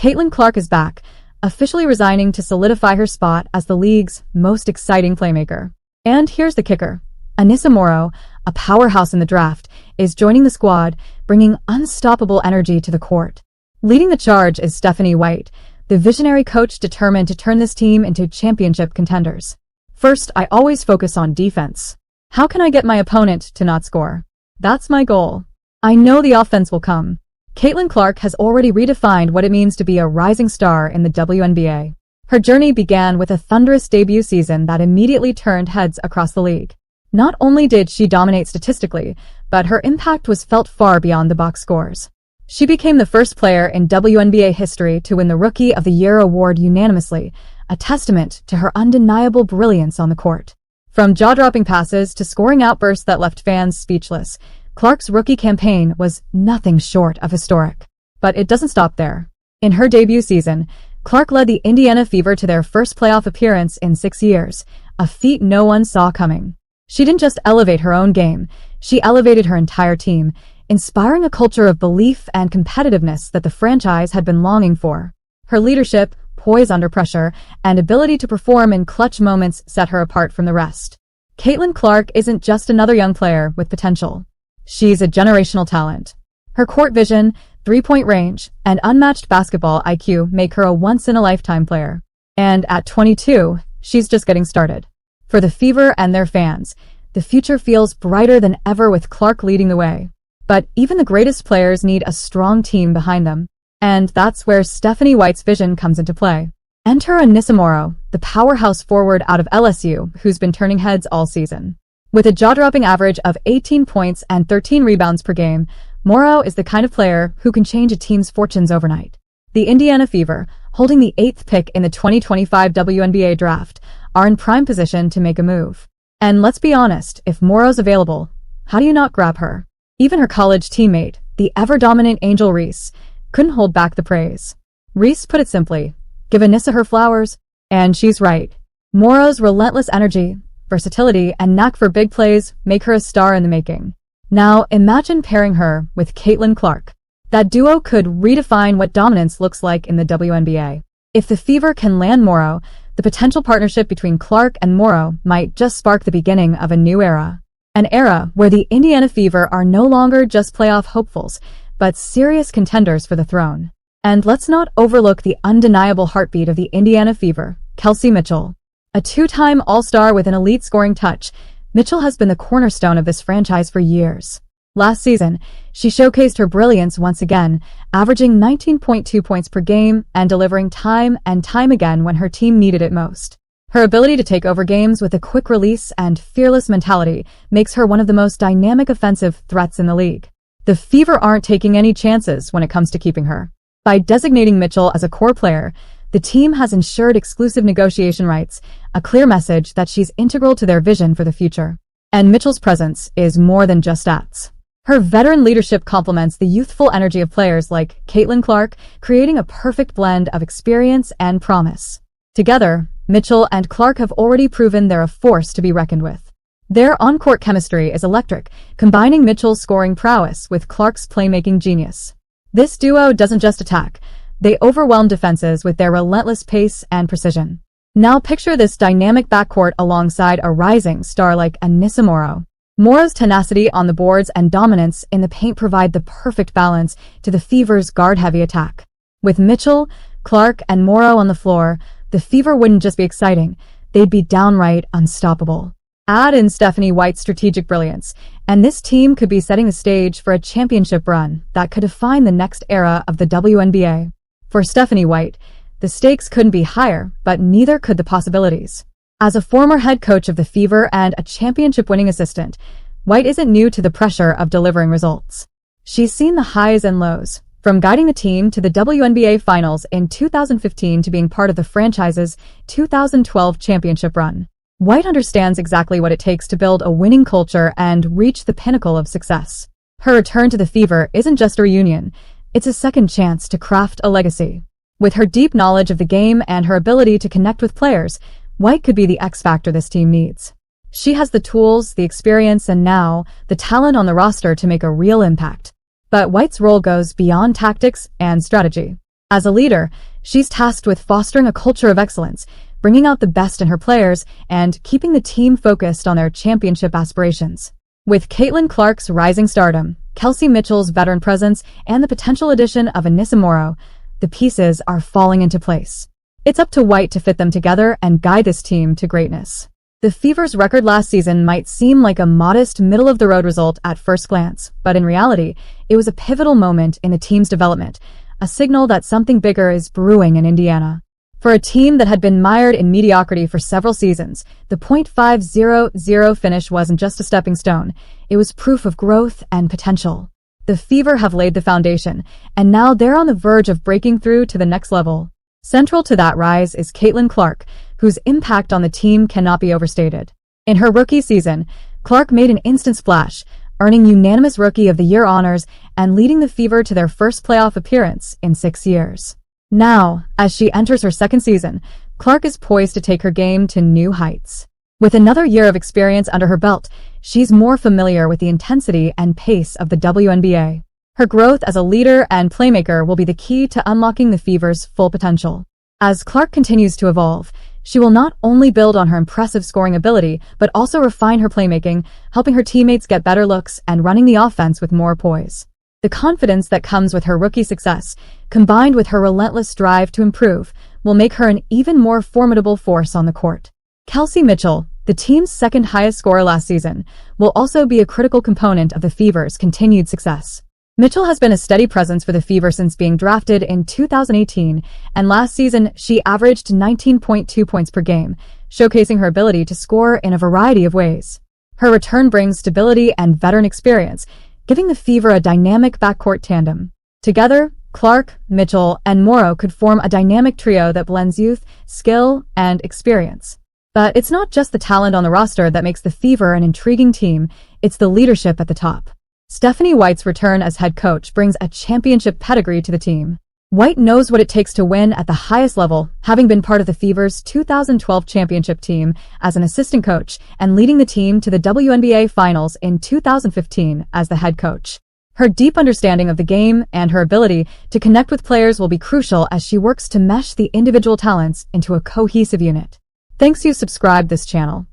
Caitlin Clark is back, officially resigning to solidify her spot as the league's most exciting playmaker. And here's the kicker. Alyssa Morrow, a powerhouse in the draft, is joining the squad, bringing unstoppable energy to the court. Leading the charge is Stephanie White, the visionary coach determined to turn this team into championship contenders. First, I always focus on defense. How can I get my opponent to not score? That's my goal. I know the offense will come. Caitlin Clark has already redefined what it means to be a rising star in the WNBA. Her journey began with a thunderous debut season that immediately turned heads across the league. Not only did she dominate statistically, but her impact was felt far beyond the box scores. She became the first player in WNBA history to win the Rookie of the Year award unanimously, a testament to her undeniable brilliance on the court. From jaw-dropping passes to scoring outbursts that left fans speechless, Clark's rookie campaign was nothing short of historic. But it doesn't stop there. In her debut season, Clark led the Indiana Fever to their first playoff appearance in 6 years, a feat no one saw coming. She didn't just elevate her own game, she elevated her entire team, inspiring a culture of belief and competitiveness that the franchise had been longing for. Her leadership, poise under pressure, and ability to perform in clutch moments set her apart from the rest. Caitlin Clark isn't just another young player with potential. She's a generational talent. Her court vision, three-point range, and unmatched basketball IQ make her a once-in-a-lifetime player. And at 22, she's just getting started. For the Fever and their fans, the future feels brighter than ever with Clark leading the way. But even the greatest players need a strong team behind them. And that's where Stephanie White's vision comes into play. Enter Alyssa Morrow, the powerhouse forward out of LSU who's been turning heads all season. With a jaw-dropping average of 18 points and 13 rebounds per game, Morrow is the kind of player who can change a team's fortunes overnight. The Indiana Fever, holding the 8th pick in the 2025 WNBA draft, are in prime position to make a move. And let's be honest, if Morrow's available, how do you not grab her? Even her college teammate, the ever-dominant Angel Reese, couldn't hold back the praise. Reese put it simply, give Alyssa her flowers, and she's right. Morrow's relentless energy, versatility, and knack for big plays make her a star in the making. Now, imagine pairing her with Caitlin Clark. That duo could redefine what dominance looks like in the WNBA. If the Fever can land Morrow, the potential partnership between Clark and Morrow might just spark the beginning of a new era. An era where the Indiana Fever are no longer just playoff hopefuls, but serious contenders for the throne. And let's not overlook the undeniable heartbeat of the Indiana Fever, Kelsey Mitchell. A two-time All-Star with an elite scoring touch, Mitchell has been the cornerstone of this franchise for years. Last season, she showcased her brilliance once again, averaging 19.2 points per game and delivering time and time again when her team needed it most. Her ability to take over games with a quick release and fearless mentality makes her one of the most dynamic offensive threats in the league. The Fever aren't taking any chances when it comes to keeping her. By designating Mitchell as a core player, the team has ensured exclusive negotiation rights, a clear message that she's integral to their vision for the future. And Mitchell's presence is more than just stats. Her veteran leadership complements the youthful energy of players like Caitlin Clark, creating a perfect blend of experience and promise. Together, Mitchell and Clark have already proven they're a force to be reckoned with. Their on-court chemistry is electric, combining Mitchell's scoring prowess with Clark's playmaking genius. This duo doesn't just attack, they overwhelm defenses with their relentless pace and precision. Now picture this dynamic backcourt alongside a rising star like Alyssa Morrow. Morrow's tenacity on the boards and dominance in the paint provide the perfect balance to the Fever's guard-heavy attack. With Mitchell, Clark, and Morrow on the floor, the Fever wouldn't just be exciting, they'd be downright unstoppable. Add in Stephanie White's strategic brilliance, and this team could be setting the stage for a championship run that could define the next era of the WNBA. For Stephanie White, the stakes couldn't be higher, but neither could the possibilities. As a former head coach of the Fever and a championship-winning assistant, White isn't new to the pressure of delivering results. She's seen the highs and lows, from guiding the team to the WNBA Finals in 2015 to being part of the franchise's 2012 championship run. White understands exactly what it takes to build a winning culture and reach the pinnacle of success. Her return to the Fever isn't just a reunion, it's a second chance to craft a legacy. With her deep knowledge of the game and her ability to connect with players, White could be the X factor this team needs. She has the tools, the experience, and now the talent on the roster to make a real impact. But White's role goes beyond tactics and strategy. As a leader, she's tasked with fostering a culture of excellence, bringing out the best in her players, and keeping the team focused on their championship aspirations. With Caitlin Clark's rising stardom, Kelsey Mitchell's veteran presence, and the potential addition of Anissa Morrow, the pieces are falling into place. It's up to White to fit them together and guide this team to greatness. The Fever's record last season might seem like a modest, middle-of-the-road result at first glance, but in reality, it was a pivotal moment in the team's development, a signal that something bigger is brewing in Indiana. For a team that had been mired in mediocrity for several seasons, the .500 finish wasn't just a stepping stone, it was proof of growth and potential. The Fever have laid the foundation, and now they're on the verge of breaking through to the next level. Central to that rise is Caitlin Clark, whose impact on the team cannot be overstated. In her rookie season, Clark made an instant splash, earning unanimous Rookie of the Year honors and leading the Fever to their first playoff appearance in 6 years. Now, as she enters her second season, Clark is poised to take her game to new heights. With another year of experience under her belt, she's more familiar with the intensity and pace of the WNBA. Her growth as a leader and playmaker will be the key to unlocking the Fever's full potential. As Clark continues to evolve, she will not only build on her impressive scoring ability, but also refine her playmaking, helping her teammates get better looks and running the offense with more poise. The confidence that comes with her rookie success, combined with her relentless drive to improve, will make her an even more formidable force on the court. Kelsey Mitchell, the team's second highest scorer last season, will also be a critical component of the Fever's continued success. Mitchell has been a steady presence for the Fever since being drafted in 2018, and last season she averaged 19.2 points per game, showcasing her ability to score in a variety of ways. Her return brings stability and veteran experience, giving the Fever a dynamic backcourt tandem. Together, Clark, Mitchell, and Morrow could form a dynamic trio that blends youth, skill, and experience. But it's not just the talent on the roster that makes the Fever an intriguing team, it's the leadership at the top. Stephanie White's return as head coach brings a championship pedigree to the team. White knows what it takes to win at the highest level, having been part of the Fever's 2012 championship team as an assistant coach and leading the team to the WNBA Finals in 2015 as the head coach. Her deep understanding of the game and her ability to connect with players will be crucial as she works to mesh the individual talents into a cohesive unit. Thanks you subscribe this channel.